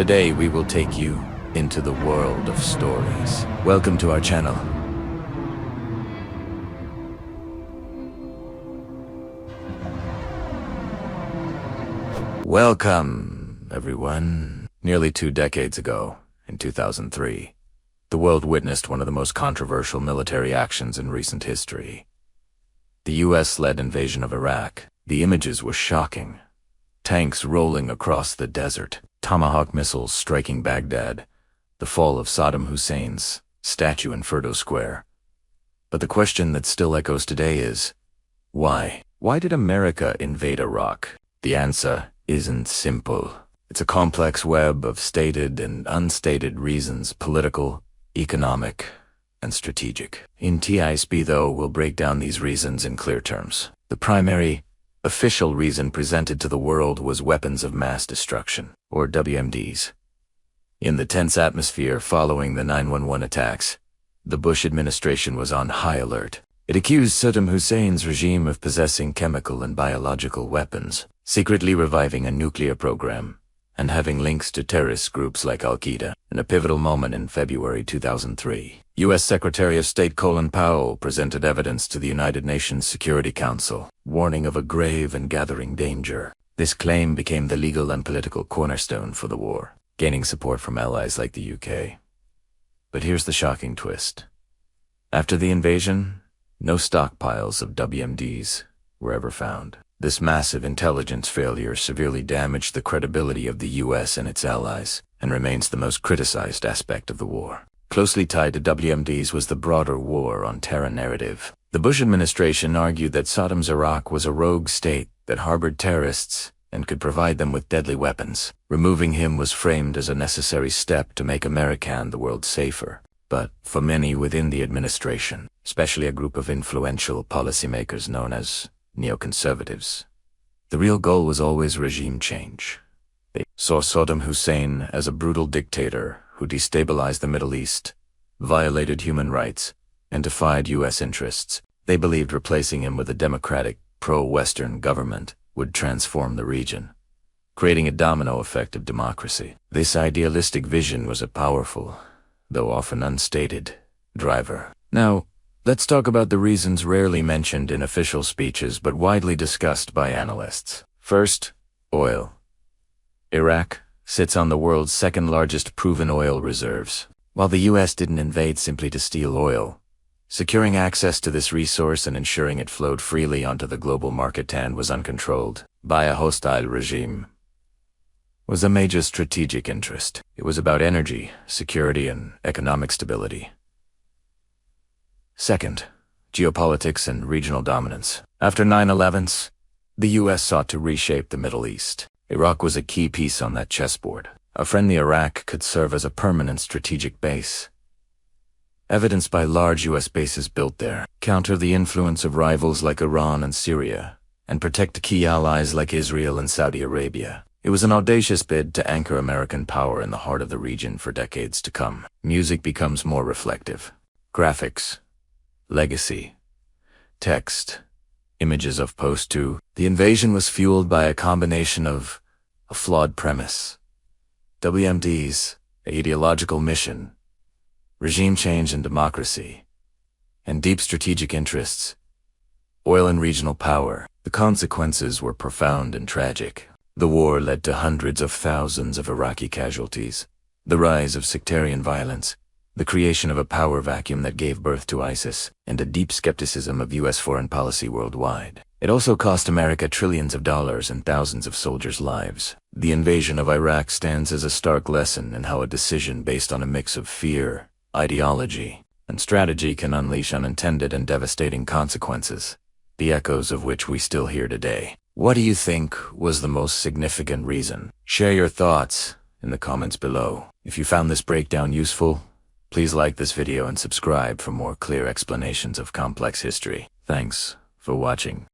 Today we will take you into the world of stories. Welcome to our channel. Welcome, everyone. Nearly 2 decades ago, in 2003, the world witnessed one of the most controversial military actions in recent history. The US-led invasion of Iraq. The images were shocking. Tanks rolling across the desert, Tomahawk missiles striking Baghdad, the fall of Saddam Hussein's statue in Ferdo Square. But the question that still echoes today is, why? Why did America invade Iraq? The answer isn't simple. It's a complex web of stated and unstated reasons, political, economic, and strategic. In TISB, though, we'll break down these reasons in clear terms. The primary, official reason presented to the world was weapons of mass destruction, or WMDs. In the tense atmosphere following the 9/11 attacks, the Bush administration was on high alert. It accused Saddam Hussein's regime of possessing chemical and biological weapons, secretly reviving a nuclear program, and having links to terrorist groups like Al-Qaeda. In a pivotal moment in February 2003, U.S. Secretary of State Colin Powell presented evidence to the United Nations Security Council, warning of a grave and gathering danger. This claim became the legal and political cornerstone for the war, gaining support from allies like the UK. But here's the shocking twist. After the invasion, no stockpiles of WMDs were ever found. This massive intelligence failure severely damaged the credibility of the US and its allies, and remains the most criticized aspect of the war. Closely tied to WMDs was the broader war on terror narrative. The Bush administration argued that Saddam's Iraq was a rogue state that harbored terrorists and could provide them with deadly weapons. Removing him was framed as a necessary step to make America and the world safer. But for many within the administration, especially a group of influential policymakers known as neoconservatives, the real goal was always regime change. They saw Saddam Hussein as a brutal dictator who destabilized the Middle East, violated human rights, and defied US interests. They believed replacing him with a democratic, pro-Western government would transform the region, creating a domino effect of democracy. This idealistic vision was a powerful, though often unstated, driver. Now, let's talk about the reasons rarely mentioned in official speeches but widely discussed by analysts. First, oil. Iraq sits on the world's second-largest proven oil reserves. While the US didn't invade simply to steal oil, securing access to this resource and ensuring it flowed freely onto the global market and was uncontrolled by a hostile regime was a major strategic interest. It was about energy, security, and economic stability. Second, geopolitics and regional dominance. After 9/11, the US sought to reshape the Middle East. Iraq was a key piece on that chessboard. A friendly Iraq could serve as a permanent strategic base, evidenced by large US bases built there, counter the influence of rivals like Iran and Syria, and protect key allies like Israel and Saudi Arabia. It was an audacious bid to anchor American power in the heart of the region for decades to come. Music becomes more reflective. Graphics, legacy, text, images of post-2. The invasion was fueled by a combination of a flawed premise, WMDs, ideological mission, regime change and democracy, and deep strategic interests, oil and regional power. The consequences were profound and tragic. The war led to hundreds of thousands of Iraqi casualties, the rise of sectarian violence, the creation of a power vacuum that gave birth to ISIS, and a deep skepticism of US foreign policy worldwide. It also cost America trillions of dollars and thousands of soldiers' lives. The invasion of Iraq stands as a stark lesson in how a decision based on a mix of fear, ideology, and strategy can unleash unintended and devastating consequences, the echoes of which we still hear today. What do you think was the most significant reason? Share your thoughts in the comments below. If you found this breakdown useful, please like this video and subscribe for more clear explanations of complex history. Thanks for watching.